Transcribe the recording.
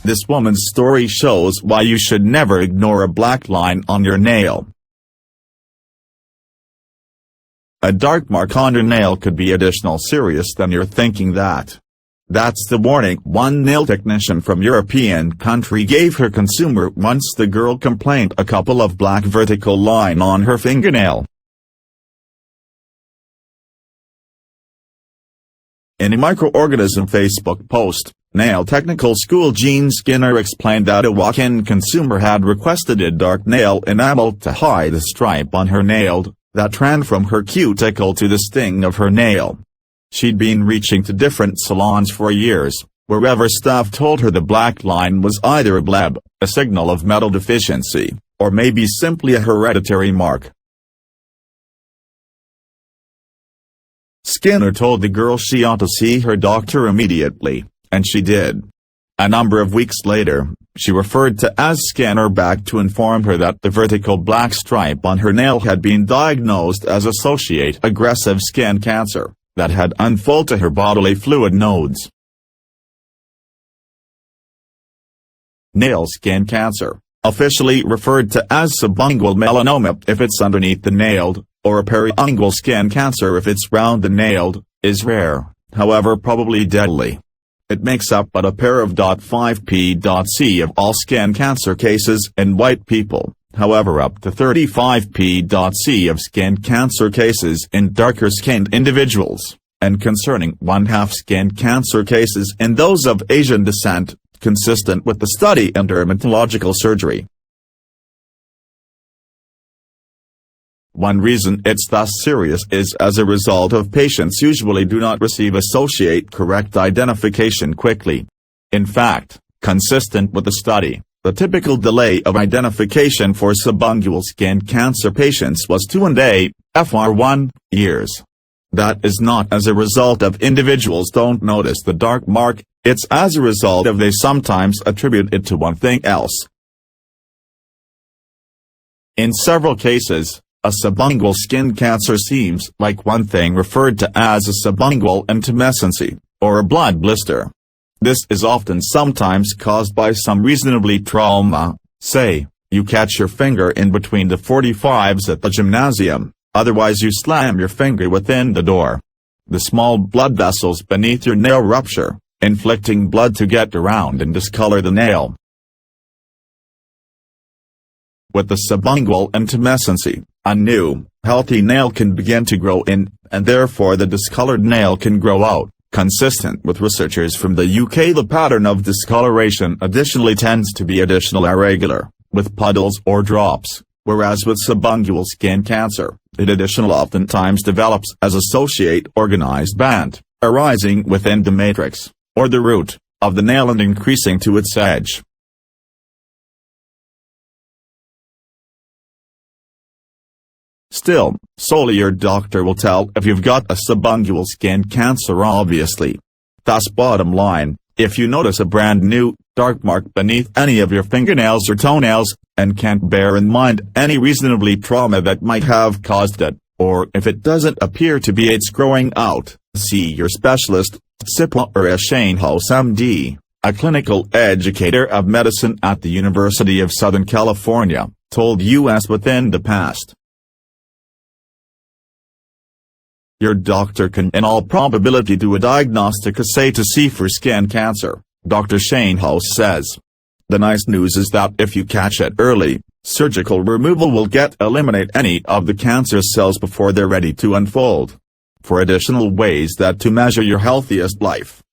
This woman's story shows why you should never ignore a black line on your nail. A dark mark on your nail could be additional serious than you're thinking that. That's the warning one nail technician from European country gave her consumer once the girl complained a couple of black vertical line on her fingernail. In a microorganism Facebook post, nail technical school Gene Skinner explained that a walk-in consumer had requested a dark nail enamel to hide the stripe on her nail that ran from her cuticle to the sting of her nail. She'd been reaching to different salons for years, wherever staff told her the black line was either a bleb, a signal of metal deficiency, or maybe simply a hereditary mark. Skinner told the girl she ought to see her doctor immediately, and she did. A number of weeks later, she referred to Skinner back to inform her that the vertical black stripe on her nail had been diagnosed as associate aggressive skin cancer that had unfolded to her bodily fluid nodes. Nail skin cancer, officially referred to as subungual melanoma if it's underneath the nail, or a periungual skin cancer if it's round the nail, is rare, however probably deadly. It makes up but a pair of 5%c of all skin cancer cases in white people, however up to 35%c of skin cancer cases in darker-skinned individuals, and concerning 1/2 skin cancer cases in those of Asian descent, consistent with the study in dermatological surgery. One reason it's thus serious is as a result of patients usually do not receive associate correct identification quickly. In fact, consistent with the study, the typical delay of identification for subungual skin cancer patients was 2 and 8, fr. years. That is not as a result of individuals don't notice the dark mark, it's as a result of they sometimes attribute it to one thing else. In several cases, a subungual skin cancer seems like one thing referred to as a subungual intumescency, or a blood blister. This is often sometimes caused by some reasonably trauma, say, you catch your finger in between the 45s at the gymnasium, otherwise you slam your finger within the door. The small blood vessels beneath your nail rupture, inflicting blood to get around and discolor the nail. With the subungual intumescency, a new, healthy nail can begin to grow in, and therefore the discolored nail can grow out. Consistent with researchers from the UK, the pattern of discoloration additionally tends to be irregular, with puddles or drops, whereas with subungual skin cancer, it additional oftentimes develops as associate organized band, arising within the matrix, or the root, of the nail and increasing to its edge. Still, solely your doctor will tell if you've got a subungual skin cancer obviously. Thus bottom line, if you notice a brand new, dark mark beneath any of your fingernails or toenails, and can't bear in mind any reasonably trauma that might have caused it, or if it doesn't appear to be it's growing out, see your specialist, SIPA or Shanehouse MD, a clinical educator of medicine at the University of Southern California, told US Within the Past. Your doctor can in all probability do a diagnostic assay to see for skin cancer, Dr. Shanehouse says. The nice news is that if you catch it early, surgical removal will eliminate any of the cancer cells before they're ready to unfold. For additional ways to measure your healthiest life,